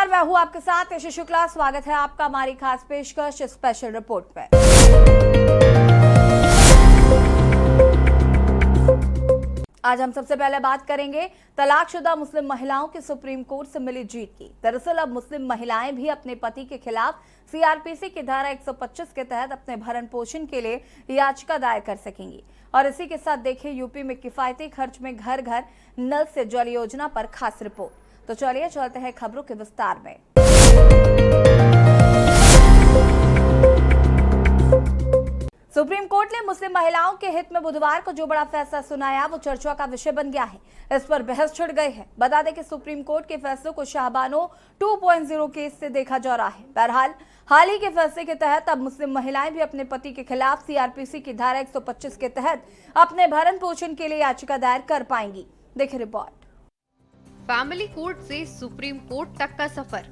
नमस्कार, मैं हूं आपके साथ यश शुक्ला। स्वागत है आपका हमारी खास पेशकश स्पेशल रिपोर्ट पे। आज हम सबसे पहले बात करेंगे तलाकशुदा मुस्लिम महिलाओं की सुप्रीम कोर्ट से मिली जीत की। दरअसल अब मुस्लिम महिलाएं भी अपने पति के खिलाफ सीआरपीसी की धारा 125 के तहत अपने भरण पोषण के लिए याचिका दायर कर सकेंगी। और इसी के साथ देखिए यूपी में किफायती खर्च में घर घर नल से जल योजना पर खास रिपोर्ट। तो चलिए चलते हैं खबरों के विस्तार में। सुप्रीम कोर्ट ने मुस्लिम महिलाओं के हित में बुधवार को जो बड़ा फैसला सुनाया वो चर्चा का विषय बन गया है। इस पर बहस छिड़ गई है। बता दें कि सुप्रीम कोर्ट के फैसलों को शाहबानो 2.0 केस से देखा जा रहा है। बहरहाल हाल ही के फैसले के तहत अब मुस्लिम महिलाएं भी अपने पति के खिलाफ सीआरपीसी की धारा 125 के तहत अपने भरण पोषण के लिए याचिका दायर कर पाएंगी। देखिए रिपोर्ट। फैमिली कोर्ट से सुप्रीम कोर्ट तक का सफर।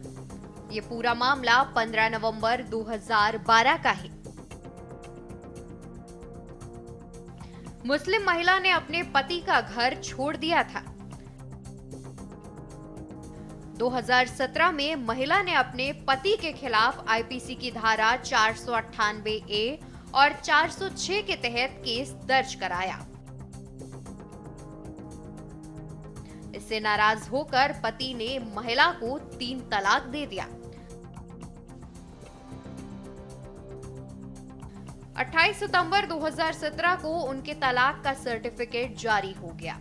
ये पूरा मामला 15 नवंबर 2012 का है। मुस्लिम महिला ने अपने पति का घर छोड़ दिया था। 2017 में महिला ने अपने पति के खिलाफ आईपीसी की धारा 498A और 406 के तहत केस दर्ज कराया। इससे नाराज होकर पति ने महिला को 3 तलाक दे दिया। 28 सितंबर 2017 को उनके तलाक का सर्टिफिकेट जारी हो गया।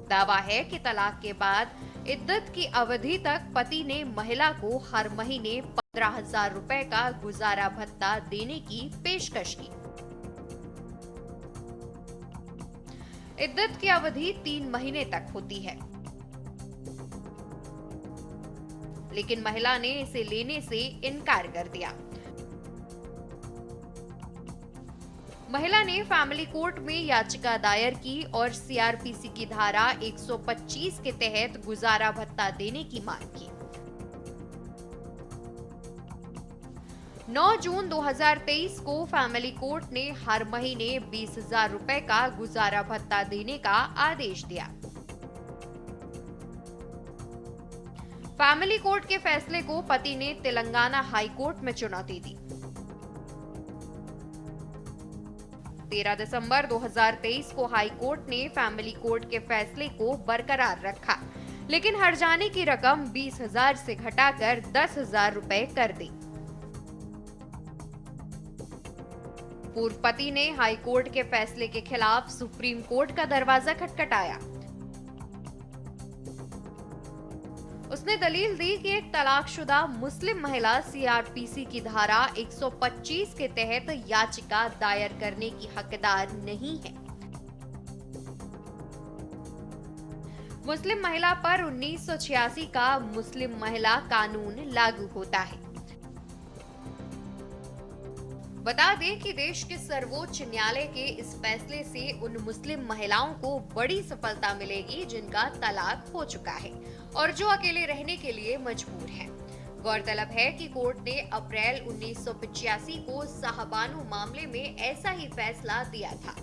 दावा है कि तलाक के बाद इद्दत की अवधि तक पति ने महिला को हर महीने 15,000 रुपए का गुजारा भत्ता देने की पेशकश की। इद्दत की अवधि 3 महीने तक होती है, लेकिन महिला ने इसे लेने से इनकार कर दिया। महिला ने फैमिली कोर्ट में याचिका दायर की और सीआरपीसी की धारा 125 के तहत गुजारा भत्ता देने की मांग की। 9 जून 2023 को फैमिली कोर्ट ने हर महीने 20,000 रुपए का गुजारा भत्ता देने का आदेश दिया। फैमिली कोर्ट के फैसले को पति ने तेलंगाना हाई कोर्ट में चुनौती दी। 13 दिसंबर 2023 को हाई कोर्ट ने फैमिली कोर्ट के फैसले को बरकरार रखा, लेकिन हर्जाने की रकम 20,000 से घटाकर 10,000 रुपए कर दी। पूर्व पति ने हाई कोर्ट के फैसले के खिलाफ सुप्रीम कोर्ट का दरवाजा खटखटाया। उसने दलील दी कि एक तलाकशुदा मुस्लिम महिला सीआरपीसी की धारा 125 के तहत याचिका दायर करने की हकदार नहीं है। मुस्लिम महिला पर 1986 का मुस्लिम महिला कानून लागू होता है। बता दें कि देश के सर्वोच्च न्यायालय के इस फैसले से उन मुस्लिम महिलाओं को बड़ी सफलता मिलेगी जिनका तलाक हो चुका है और जो अकेले रहने के लिए मजबूर हैं। गौरतलब है कि कोर्ट ने अप्रैल 1985 को शाहबानो मामले में ऐसा ही फैसला दिया था।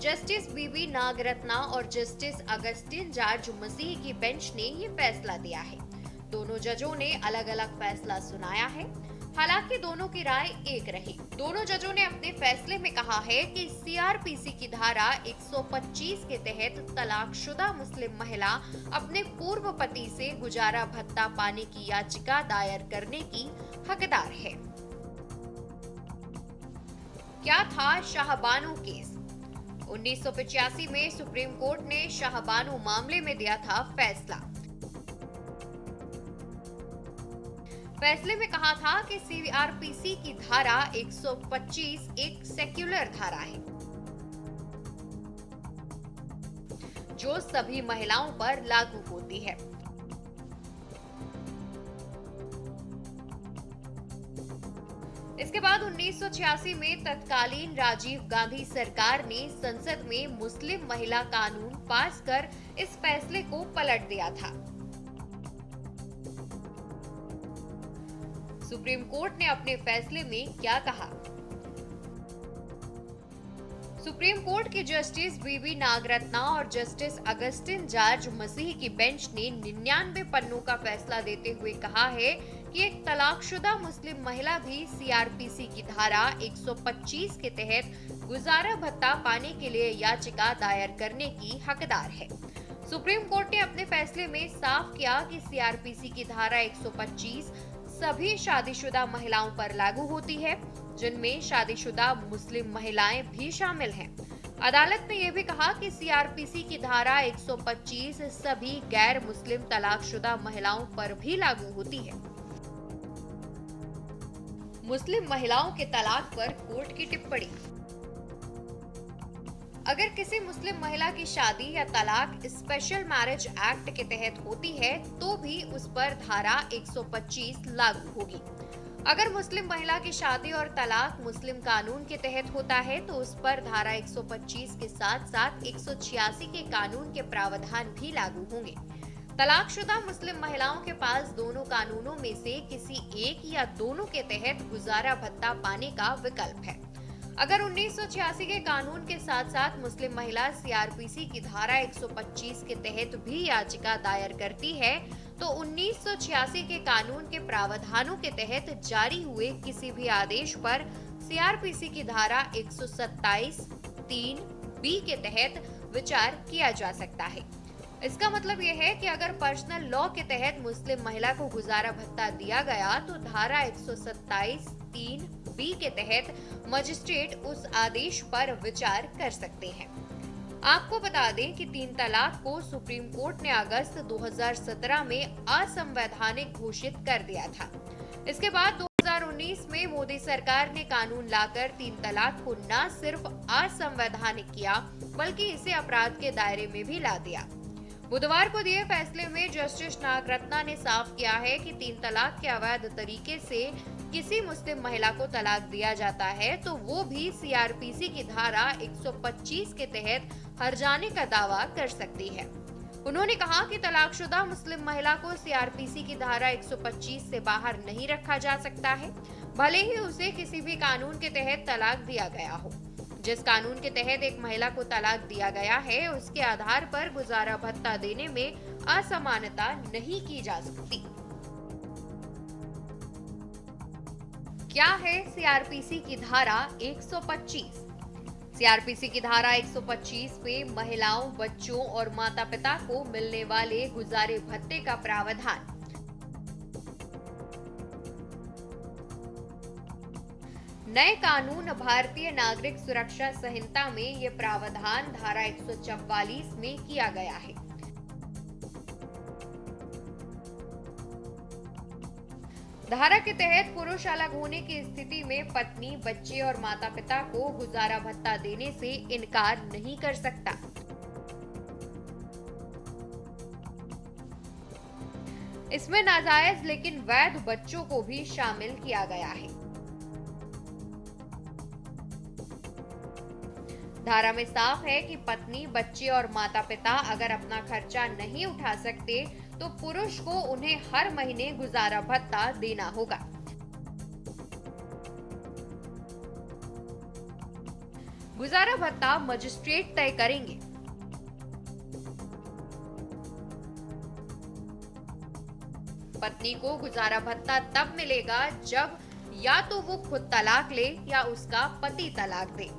जस्टिस बीबी नागरत्ना और जस्टिस अगस्टिन जॉर्ज मसीह की बेंच ने ये फैसला दिया है। दोनों जजों ने अलग अलग फैसला सुनाया है, हालांकि दोनों की राय एक रही। दोनों जजों ने अपने फैसले में कहा है कि सीआरपीसी की धारा 125 के तहत तलाकशुदा मुस्लिम महिला अपने पूर्व पति से गुजारा भत्ता पाने की याचिका दायर करने की हकदार है। क्या था शाहबानो केस? 1985 में सुप्रीम कोर्ट ने शाहबानो मामले में दिया था फैसला। फैसले में कहा था कि सीआरपीसी की धारा 125 एक सेक्युलर धारा है जो सभी महिलाओं पर लागू होती है। इसके बाद 1986 में तत्कालीन राजीव गांधी सरकार ने संसद में मुस्लिम महिला कानून पास कर इस फैसले को पलट दिया था। सुप्रीम कोर्ट ने अपने फैसले में क्या कहा? सुप्रीम कोर्ट के जस्टिस बीबी नागरत्ना और जस्टिस अगस्टिन जॉर्ज मसीह की बेंच ने 99 पन्नों का फैसला देते हुए कहा है कि एक तलाकशुदा मुस्लिम महिला भी सीआरपीसी की धारा 125 के तहत गुजारा भत्ता पाने के लिए याचिका दायर करने की हकदार है। सुप्रीम कोर्ट ने अपने फैसले में साफ किया कि सीआरपीसी की धारा 125 सभी शादीशुदा महिलाओं पर लागू होती है, जिनमें शादीशुदा मुस्लिम महिलाएं भी शामिल हैं। अदालत ने यह भी कहा कि सीआरपीसी की धारा 125 सभी गैर मुस्लिम तलाकशुदा महिलाओं पर भी लागू होती है। मुस्लिम महिलाओं के तलाक पर कोर्ट की टिप्पणी। अगर किसी मुस्लिम महिला की शादी या तलाक स्पेशल मैरिज एक्ट के तहत होती है तो भी उस पर धारा 125 लागू होगी। अगर मुस्लिम महिला की शादी और तलाक मुस्लिम कानून के तहत होता है तो उस पर धारा 125 के साथ साथ 186 के कानून के प्रावधान भी लागू होंगे। तलाकशुदा मुस्लिम महिलाओं के पास दोनों कानूनों में से किसी एक या दोनों के तहत गुजारा भत्ता पाने का विकल्प है। अगर 1986 के कानून के साथ साथ मुस्लिम महिला सीआरपीसी की धारा 125 के तहत भी याचिका दायर करती है तो 1986 के कानून के प्रावधानों के तहत जारी हुए किसी भी आदेश पर सीआरपीसी की धारा 127(3)(b) के तहत विचार किया जा सकता है। इसका मतलब यह है कि अगर पर्सनल लॉ के तहत मुस्लिम महिला को गुजारा भत्ता दिया गया तो धारा 127(3)(b) के तहत मजिस्ट्रेट उस आदेश पर विचार कर सकते हैं। आपको बता दें कि 3 तलाक को सुप्रीम कोर्ट ने अगस्त 2017 में असंवैधानिक घोषित कर दिया था। इसके बाद 2019 में मोदी सरकार ने कानून लाकर 3 तलाक को न सिर्फ असंवैधानिक किया बल्कि इसे अपराध के दायरे में भी ला दिया। बुधवार को दिए फैसले में जस्टिस नागरत्ना ने साफ किया है कि 3 तलाक के अवैध तरीके से किसी मुस्लिम महिला को तलाक दिया जाता है तो वो भी सीआरपीसी की धारा 125 के तहत हर्जाने का दावा कर सकती है। उन्होंने कहा कि तलाकशुदा मुस्लिम महिला को सीआरपीसी की धारा 125 से बाहर नहीं रखा जा सकता है, भले ही उसे किसी भी कानून के तहत तलाक दिया गया हो। जिस कानून के तहत एक महिला को तलाक दिया गया है उसके आधार पर गुजारा भत्ता देने में असमानता नहीं की जा सकती। क्या है सीआरपीसी की धारा 125? सीआरपीसी की धारा 125 में महिलाओं, बच्चों और माता-पिता को मिलने वाले गुजारे भत्ते का प्रावधान। नए कानून भारतीय नागरिक सुरक्षा संहिता में ये प्रावधान धारा 144 में किया गया है। धारा के तहत पुरुष अलग होने की स्थिति में पत्नी, बच्चे और माता-पिता को गुजारा भत्ता देने से इनकार नहीं कर सकता। इसमें नाजायज लेकिन वैध बच्चों को भी शामिल किया गया है। धारा में साफ है कि पत्नी, बच्चे और माता-पिता अगर अपना खर्चा नहीं उठा सकते तो पुरुष को उन्हें हर महीने गुजारा भत्ता देना होगा। गुजारा भत्ता मजिस्ट्रेट तय करेंगे। पत्नी को गुजारा भत्ता तब मिलेगा जब या तो वो खुद तलाक ले या उसका पति तलाक दे।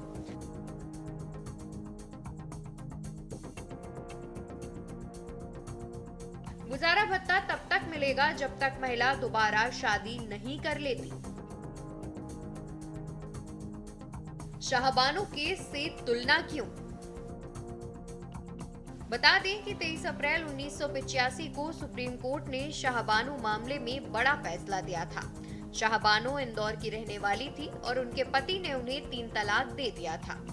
गुजारा भत्ता तब तक मिलेगा जब तक महिला दोबारा शादी नहीं कर लेती। शाहबानो केस से तुलना क्यों? बता दें कि 23 अप्रैल 1985 को सुप्रीम कोर्ट ने शाहबानो मामले में बड़ा फैसला दिया था। शाहबानो इंदौर की रहने वाली थी और उनके पति ने उन्हें 3 तलाक दे दिया था।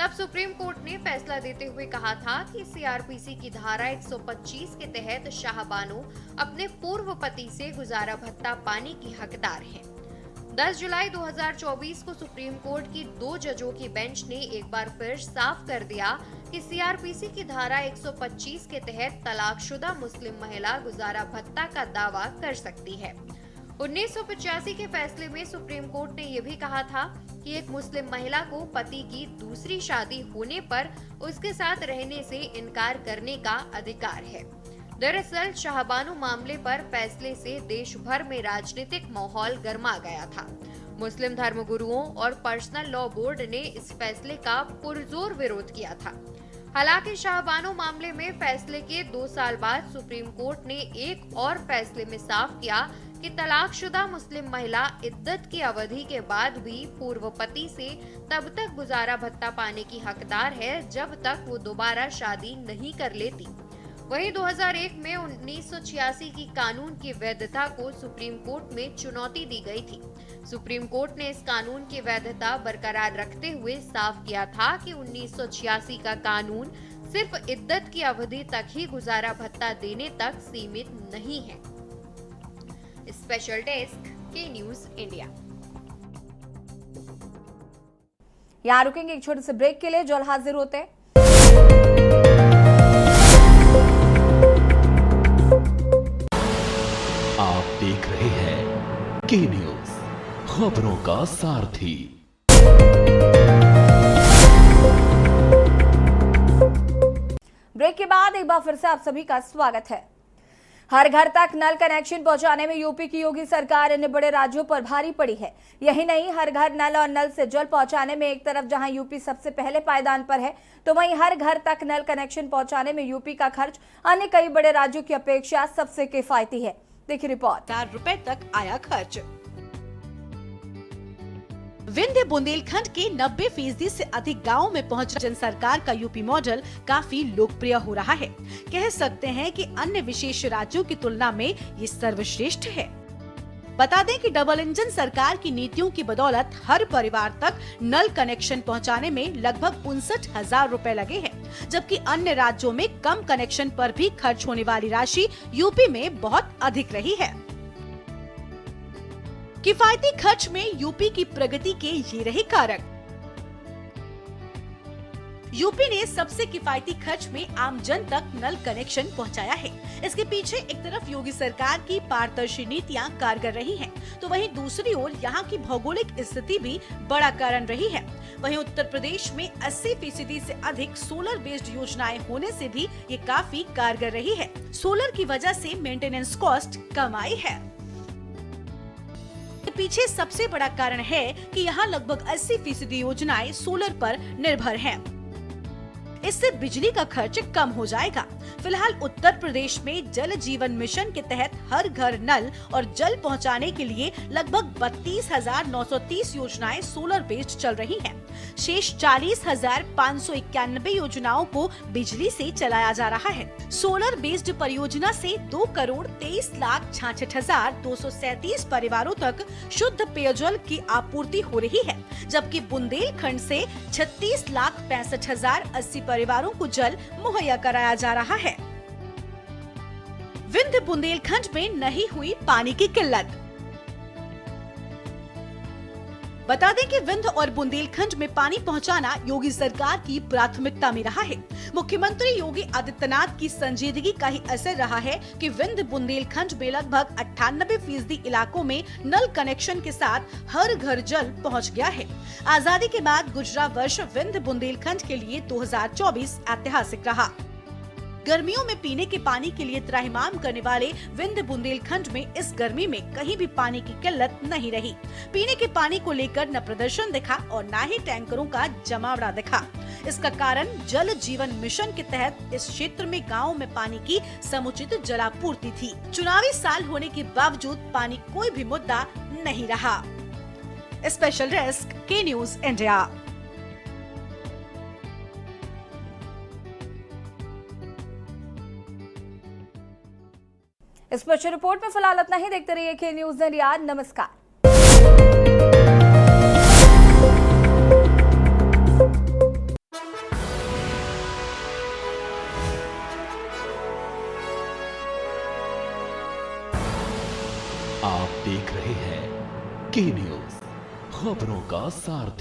तब सुप्रीम कोर्ट ने फैसला देते हुए कहा था कि सीआरपीसी की धारा 125 के तहत शाहबानो अपने पूर्व पति से गुजारा भत्ता पाने की हकदार हैं। 10 जुलाई 2024 को सुप्रीम कोर्ट की 2 जजों की बेंच ने एक बार फिर साफ कर दिया कि सीआरपीसी की धारा 125 के तहत तलाकशुदा मुस्लिम महिला गुजारा भत्ता का दावा कर सकती है। 1985 के फैसले में सुप्रीम कोर्ट ने यह भी कहा था कि एक मुस्लिम महिला को पति की दूसरी शादी होने पर उसके साथ रहने से इनकार करने का अधिकार है। दरअसल शाहबानो मामले पर फैसले से देश भर में राजनीतिक माहौल गर्मा गया था। मुस्लिम धर्मगुरुओं और पर्सनल लॉ बोर्ड ने इस फैसले का पुरजोर विरोध किया था। हालांकि शाहबानो मामले में फैसले के 2 साल बाद सुप्रीम कोर्ट ने एक और फैसले में साफ किया कि तलाकशुदा मुस्लिम महिला इद्दत की अवधि के बाद भी पूर्व पति से तब तक गुजारा भत्ता पाने की हकदार है जब तक वो दोबारा शादी नहीं कर लेती। वहीं 2001 में 1986 की कानून की वैधता को सुप्रीम कोर्ट में चुनौती दी गई थी। सुप्रीम कोर्ट ने इस कानून की वैधता बरकरार रखते हुए साफ किया था कि 1986 का कानून सिर्फ इद्दत की अवधि तक ही गुजारा भत्ता देने तक सीमित नहीं है। स्पेशल डेस्क के न्यूज इंडिया। यहाँ रुकेंगे एक छोटे से ब्रेक के लिए, जल्द हाजिर होते हैं। आप देख रहे हैं के न्यूज, खबरों का सारथी। ब्रेक के बाद एक बार फिर से आप सभी का स्वागत है। हर घर तक नल कनेक्शन पहुंचाने में यूपी की योगी सरकार अन्य बड़े राज्यों पर भारी पड़ी है। यही नहीं, हर घर नल और नल से जल पहुंचाने में एक तरफ जहां यूपी सबसे पहले पायदान पर है, तो वहीं हर घर तक नल कनेक्शन पहुंचाने में यूपी का खर्च अन्य कई बड़े राज्यों की अपेक्षा सबसे किफायती है। देखिए रिपोर्ट। ₹4 तक आया खर्च। विंध्य बुंदेलखंड के 90% से अधिक गांवों में पहुंच जन सरकार का यूपी मॉडल काफी लोकप्रिय हो रहा है। कह सकते हैं कि अन्य विशेष राज्यों की तुलना में ये सर्वश्रेष्ठ है। बता दें कि डबल इंजन सरकार की नीतियों की बदौलत हर परिवार तक नल कनेक्शन पहुंचाने में लगभग 59,000 रुपए लगे हैं, जबकि अन्य राज्यों में कम कनेक्शन पर भी खर्च होने वाली राशि यूपी में बहुत अधिक रही है। किफायती खर्च में यूपी की प्रगति के ये रहे कारक। यूपी ने सबसे किफायती खर्च में आम जन तक नल कनेक्शन पहुंचाया है। इसके पीछे एक तरफ योगी सरकार की पारदर्शी नीतियां कारगर रही हैं, तो वहीं दूसरी ओर यहां की भौगोलिक स्थिति भी बड़ा कारण रही है। वहीं उत्तर प्रदेश में 80% से अधिक सोलर बेस्ड योजनाएं होने से भी ये काफी कारगर रही है। सोलर की वजह से मेंटेनेंस कॉस्ट कम आई है। पीछे सबसे बड़ा कारण है कि यहाँ लगभग 80% योजनाएं सोलर पर निर्भर हैं। इससे बिजली का खर्च कम हो जाएगा। फिलहाल उत्तर प्रदेश में जल जीवन मिशन के तहत हर घर नल और जल पहुंचाने के लिए लगभग 32,930 योजनाएं सोलर बेस्ड चल रही हैं। शेष 40,591 योजनाओं को बिजली से चलाया जा रहा है। सोलर बेस्ड परियोजना से 2,23,66,237 परिवारों तक शुद्ध पेयजल की आपूर्ति हो रही है, जबकि बुंदेलखंड से 36,65,080 परिवारों को जल मुहैया कराया जा रहा है। विंध्य बुंदेलखंड में नहीं हुई पानी की किल्लत। बता दें कि विंध्य और बुंदेलखंड में पानी पहुंचाना योगी सरकार की प्राथमिकता में रहा है। मुख्यमंत्री योगी आदित्यनाथ की संजीदगी का ही असर रहा है कि विंध्य बुंदेलखंड में लगभग 98% इलाकों में नल कनेक्शन के साथ हर घर जल पहुंच गया है। आजादी के बाद गुजरा वर्ष विंध्य बुंदेलखंड के लिए 2024 ऐतिहासिक रहा। गर्मियों में पीने के पानी के लिए त्राहिमाम करने वाले विंध्य बुंदेलखंड में इस गर्मी में कहीं भी पानी की किल्लत नहीं रही। पीने के पानी को लेकर न प्रदर्शन दिखा और न ही टैंकरों का जमावड़ा दिखा। इसका कारण जल जीवन मिशन के तहत इस क्षेत्र में गाँव में पानी की समुचित जलापूर्ति थी। चुनावी साल होने के बावजूद पानी कोई भी मुद्दा नहीं रहा। स्पेशल डेस्क के न्यूज इंडिया। इस स्पेशल रिपोर्ट में फिलहाल इतना ही। देखते रहिए के न्यूज इंडिया। नमस्कार। आप देख रहे हैं के न्यूज, खबरों का सारथी।